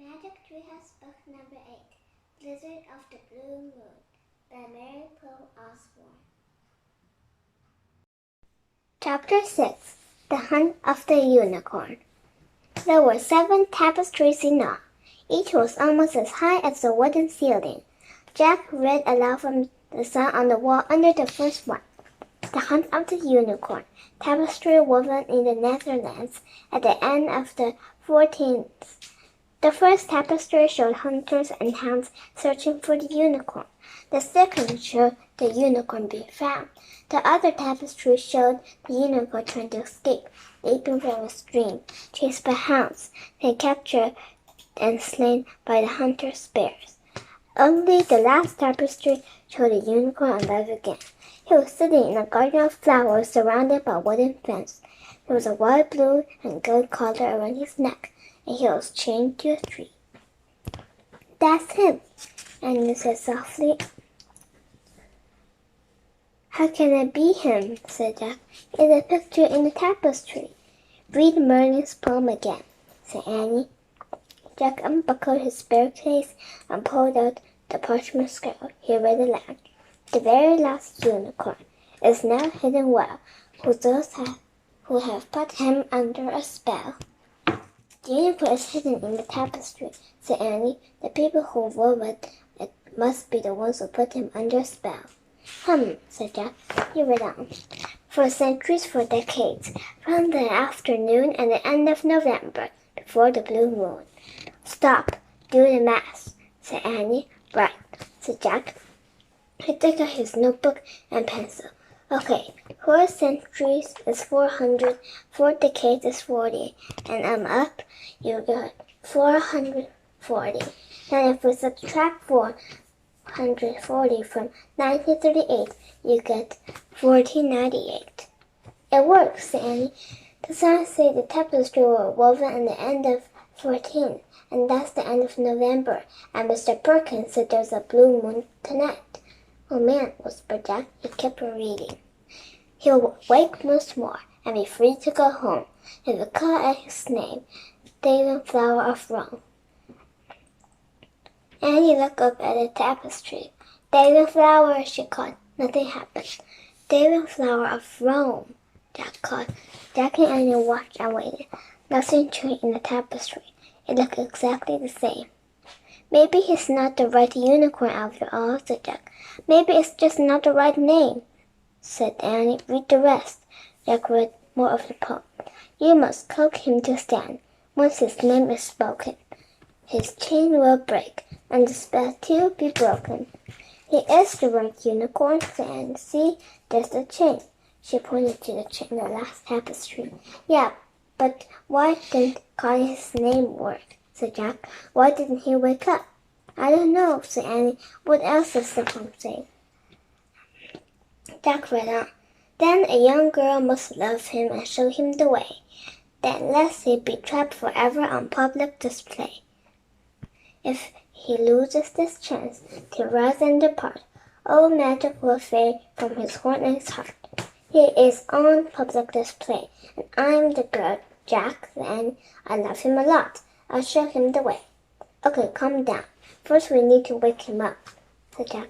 Magic Treehouse Book Number 8, Blizzard of the Blue Moon, by Mary Poe Osborne. Chapter 6, The Hunt of the Unicorn. There were 7 tapestries in all. Each was almost as high as the wooden ceiling. Jack read aloud from the sign on the wall under the first one. The Hunt of the Unicorn, tapestry woven in the Netherlands at the end of the 14th. The first tapestry showed hunters and hounds searching for the unicorn. The second showed the unicorn being found. The other tapestry showed the unicorn trying to escape, leaping from a stream, chased by hounds, then captured and slain by the hunter's bears. Only the last tapestry showed the unicorn alive again. He was sitting in a garden of flowers surrounded by a wooden fence. There was a white, blue, and gold collar around his neck, and he was chained to a tree. "That's him," Annie said softly. "How can it be him?" said Jack. "It's a picture in the tapestry." "Read Merlin's poem again," said Annie. Jack unbuckled his bear case and pulled out the parchment scroll. He read aloud. "The very last unicorn is now hidden well, who have put him under a spell." "The unicorn is hidden in the tapestry," said Annie. "The people who wove it must be the ones who put him under a spell." Said Jack. He read on. "For centuries, for decades, from the afternoon and the end of November, before the blue moon." "Stop. Do the math," said Annie. "Right," said Jack. He took out his notebook and pencil. "Okay, 4 centuries is 400, 4 decades is 40, and I'm up, you got 440. Then if we subtract 440 from 1938, you get 1498. "It works," said Annie. "The signs say the tapestry were woven at the end of 14, and that's the end of November, and Mr. Perkins said there's a blue moon tonight." "Oh man," whispered Jack. He kept on reading. "He'll wake once more and be free to go home. If we call out his name, David Flower of Rome." Annie looked up at the tapestry. "David Flower," she called. Nothing happened. "David Flower of Rome," Jack called. Jack and Annie watched and waited. Nothing changed in the tapestry. It looked exactly the same. "Maybe he's not the right unicorn after all," said Jack. "Maybe it's just not the right name," said Annie. "Read the rest." Jack read more of the poem. "You must coax him to stand. Once his name is spoken, his chain will break, and the spell too be broken." "He is the right unicorn," said Annie. "See, there's the chain." She pointed to the chain in the last tapestry. "Yeah, but why didn't calling his name work?" said Jack. "Why didn't he wake up?" "I don't know," said Annie. "What else does the poem say?" Jack read on. "Then a young girl must love him and show him the way. Then lest he be trapped forever on public display. If he loses this chance to rise and depart, all magic will fade from his heart and his heart. He is on public display, and I'm the girl, Jack, and I love him a lot. I'll show him the way." "Okay, calm down. First we need to wake him up," said Jack.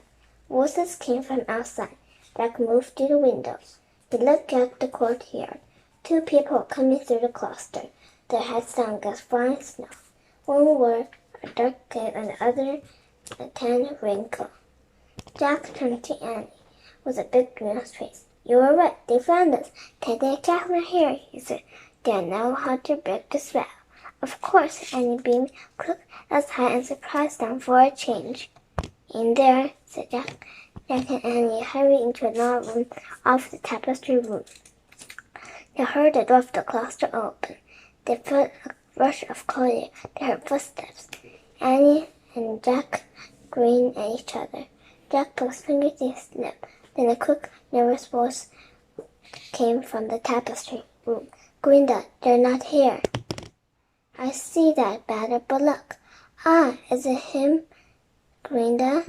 Voices came from outside. Jack moved to the windows. He looked at the courtyard. 2 people were coming through the cloister, their hats down against flying snow. One wore a dark cape and the other a tan raincoat. Jack turned to Annie with a big grin on his face. "You were right. They found us. Take a Catherine here," he said. "They know how to break the spell." "Of course," Annie beamed. "Quick, let's hide and surprise them for a change." "In there," said Jack. Jack and Annie hurried into another room off the tapestry room. They heard the door of the cloister open. They felt a rush of cold air. They heard footsteps. Annie and Jack grinned at each other. Jack put his finger to his lip. Then a quick, nervous voice came from the tapestry room. "Glinda, they're not here." "I see that, Batter, but look." "Ah, is it him, Glinda?"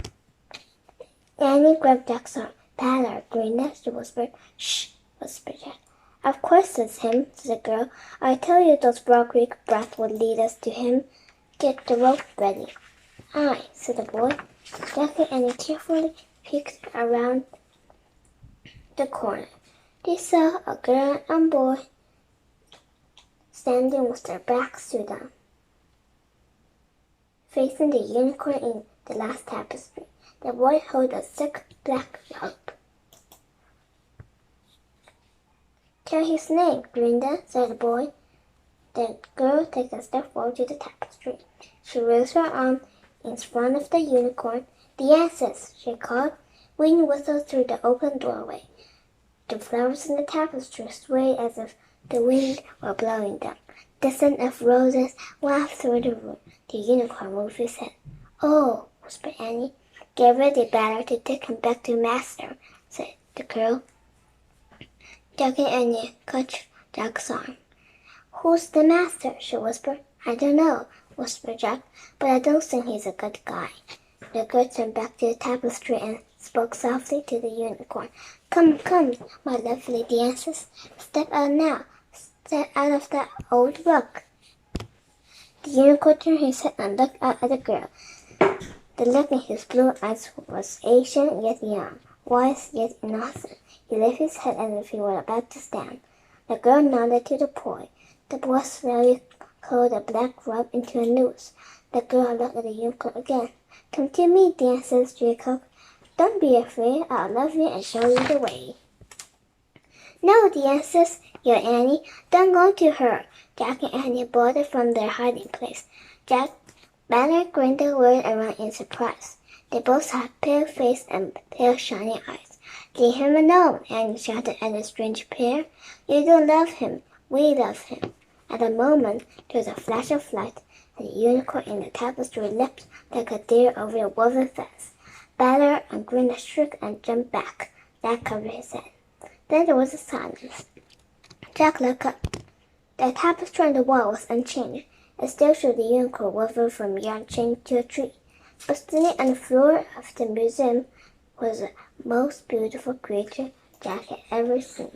Annie grabbed Jack's arm. "Batter, Glinda," she whispered. "Shh," whispered Jack. "Of course it's him," said the girl. "I tell you those Frog Creek brats would lead us to him. Get the rope ready. Aye, said the boy. Jack and Annie carefully peeked around the corner. They saw a girl and boy standing with their backs to them, facing the unicorn in the last tapestry. The boy held a thick black rope. Tell his name, Glinda, said the boy. The girl took a step forward to the tapestry. She raised her arm in front of the unicorn. The answers, she called. Wind whistled through the open doorway. The flowers in the tapestry swayed as if the wind were blowing them. The scent of roses wafted through the room. The unicorn moved his head. Oh, whispered Annie. Get ready, Batter, to take him back to Master, said the girl. Jack and Annie caught Jack's arm. Who's the master? She whispered. I don't know, whispered Jack, but I don't think he's a good guy. The girl turned back to the tapestry and spoke softly to the unicorn. Come, come, my lovely dances. Step out now. Step out of that old rug. The unicorn turned his head and looked out at the girl. The look in his blue eyes was ancient yet young, wise yet innocent. He lifted his head as if he were about to stand. The girl nodded to the boy. The boy slowly curled the black robe into a noose. The girl looked at the unicorn again. Come to me, dances, Jacob. Don't be afraid. I'll love you and show you the way. No, dances, yelled Annie. Don't go to her. Jack and Annie bolted from their hiding place. Jack, Banner, Glinda whirled around in surprise. They both had pale faces and pale shiny eyes. Leave him alone, Annie shouted at the strange pair. You don't love him. We love him. At the moment, there was a flash of light, and the unicorn in the tapestry leapt like a deer over the woven fence. Batter and Glinda shrieked and jumped back. Jack covered his head. Then there was a silence. Jack looked up. The tapestry on the wall was unchanged. It still showed the unicorn woven from yarn chained to a tree. But standing on the floor of the museum was the most beautiful creature Jack had ever seen.